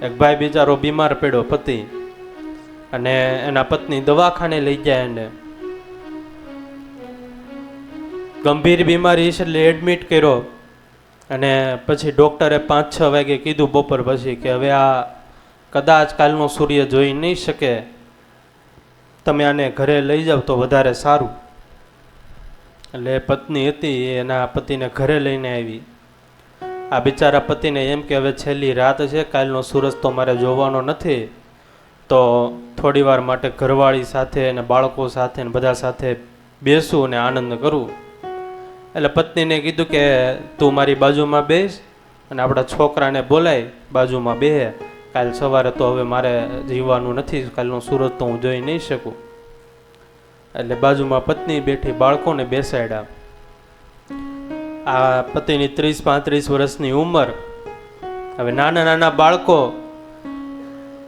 એક ભાઈ બિચારો બીમાર પડ્યો પતિ, અને એના પત્ની દવાખાને લઈ ગયા, એને ગંભીર બીમારી છે એટલે એડમિટ કર્યો. અને પછી ડૉક્ટરે 5-6 વાગે કીધું બપોર પછી કે હવે આ કદાચ કાલનો સૂર્ય જોઈ નહીં શકે, તમે આને ઘરે લઈ જાઓ તો વધારે સારું. એટલે પત્ની હતી એના પતિને ઘરે લઈને આવી. આ બિચારા પતિને એમ કે હવે છેલ્લી રાત છે, કાલનો સૂરજ તો મારે જોવાનો નથી, તો થોડી વાર માટે ઘરવાળી સાથે અને બાળકો સાથે ને બધા સાથે બેસું અને આનંદ કરું. એટલે પત્નીને કીધું કે તું મારી બાજુમાં બેસ અને આપણા છોકરાને બોલાય બાજુમાં બેહે, કાલ સવારે તો હવે મારે જીવવાનું નથી, કાલનો સૂરજ તો હું જોઈ નહીં શકું. એટલે બાજુમાં પત્ની બેઠી, બાળકોને બેસાડ્યા. આ પતિની 30-35 વર્ષની ઉંમર. હવે નાના નાના બાળકો,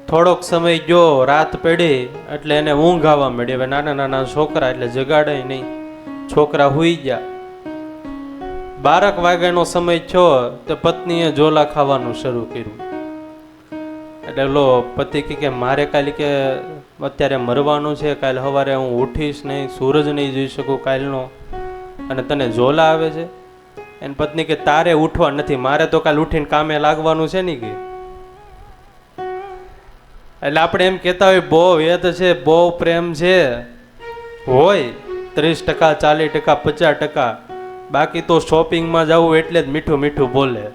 થોડોક સમય ગયો, રાત પડી એટલે એને ઊંઘ આવવા મળી. હવે નાના નાના છોકરા એટલે જગાડાય નહીં, છોકરા સૂઈ ગયા. 12 વાગ્યાનો સમય થયો તો પત્નીએ ઝોલા ખાવાનું શરૂ કર્યું. એટલે લો પતિ કે મારે કાલે કે અત્યારે મરવાનું છે, કાલે સવારે હું ઉઠીશ નહીં, સૂરજ નહીં જોઈ શકું કાલનો, અને તને ઝોલા આવે છે. એની પત્ની કે તારે ઉઠવા નથી, મારે તો કાલ ઉઠીને કામે લાગવાનું છે ને કે. એટલે આપણે એમ કહેતા હોય બહુ વેદ છે, બહુ પ્રેમ છે, હોય 30%, 40%, 50%, બાકી તો શોપિંગમાં જવું એટલે જ મીઠું મીઠું બોલે.